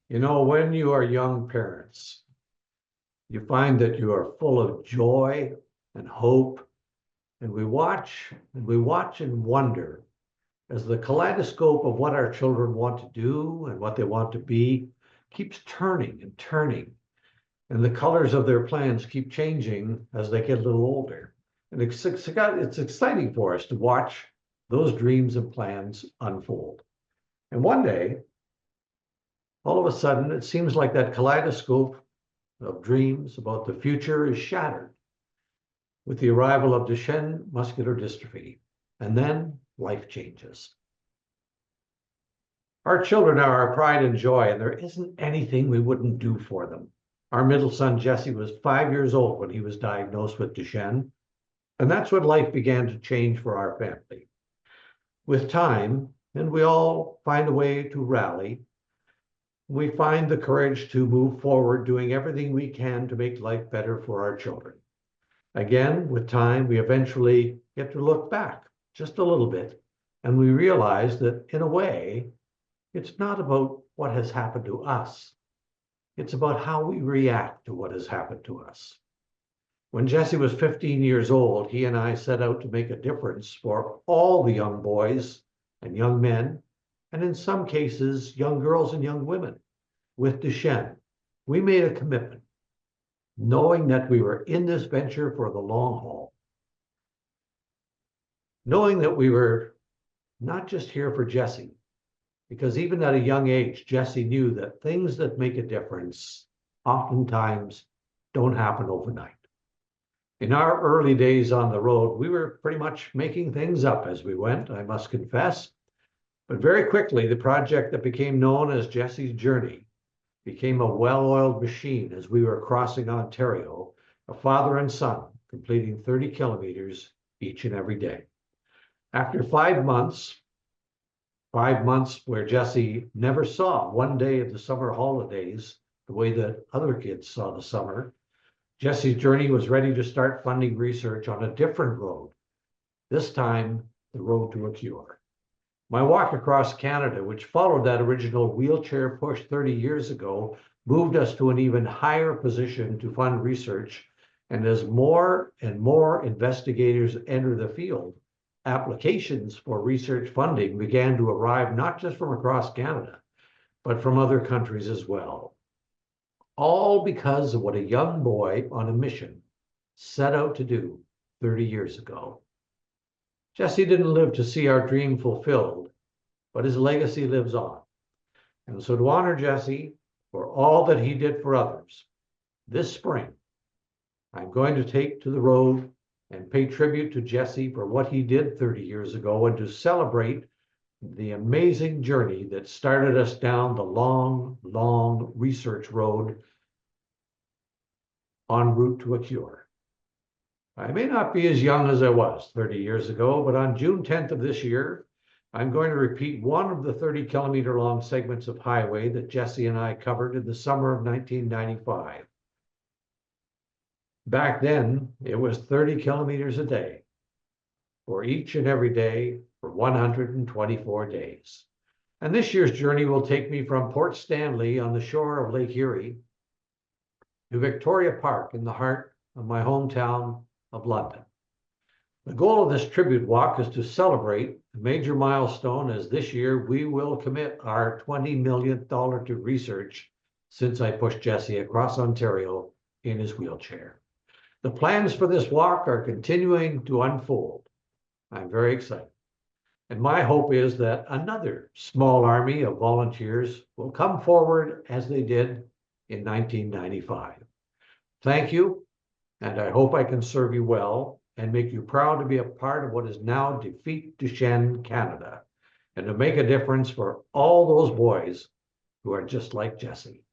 You know, when you are young parents, you find that you are full of joy and hope, and we watch and wonder as the kaleidoscope of what our children want to do and what they want to be keeps turning and turning, and the colors of their plans keep changing as they get a little older. And it's exciting for us to watch those dreams and plans unfold. And one day, all of a sudden, it seems like that kaleidoscope of dreams about the future is shattered with the arrival of Duchenne muscular dystrophy. And then life changes. Our children are our pride and joy, and there isn't anything we wouldn't do for them. Our middle son, Jesse, was 5 years old when he was diagnosed with Duchenne, and that's when life began to change for our family. With time, and we all find a way to rally, we find the courage to move forward, doing everything we can to make life better for our children. Again, with time, we eventually get to look back just a little bit, and we realize that in a way, it's not about what has happened to us. It's about how we react to what has happened to us. When Jesse was 15 years old, he and I set out to make a difference for all the young boys and young men, and in some cases, young girls and young women with Duchenne. We made a commitment, knowing that we were in this venture for the long haul, knowing that we were not just here for Jesse, because even at a young age, Jesse knew that things that make a difference oftentimes don't happen overnight. In our early days on the road, we were pretty much making things up as we went, I must confess. But very quickly, the project that became known as Jesse's Journey became a well-oiled machine as we were crossing Ontario, a father and son, completing 30 kilometers each and every day. After 5 months where Jesse never saw one day of the summer holidays the way that other kids saw the summer, Jesse's Journey was ready to start funding research on a different road, this time the road to a cure. My walk across Canada, which followed that original wheelchair push 30 years ago, moved us to an even higher position to fund research. And as more and more investigators enter the field, applications for research funding began to arrive not just from across Canada, but from other countries as well. All because of what a young boy on a mission set out to do 30 years ago. Jesse didn't live to see our dream fulfilled, but his legacy lives on. And so to honor Jesse for all that he did for others, this spring, I'm going to take to the road and pay tribute to Jesse for what he did 30 years ago and to celebrate the amazing journey that started us down the long, long research road en route to a cure. I may not be as young as I was 30 years ago, but on June 10th of this year, I'm going to repeat one of the 30-kilometer long segments of highway that Jesse and I covered in the summer of 1995. Back then, it was 30 kilometers a day for each and every day for 124 days. And this year's journey will take me from Port Stanley on the shore of Lake Erie to Victoria Park in the heart of my hometown of London. The goal of this tribute walk is to celebrate a major milestone, as this year we will commit our $20 million to research since I pushed Jesse across Ontario in his wheelchair. The plans for this walk are continuing to unfold. I'm very excited. And my hope is that another small army of volunteers will come forward as they did in 1995. Thank you, and I hope I can serve you well and make you proud to be a part of what is now Defeat Duchenne Canada, and to make a difference for all those boys who are just like Jesse.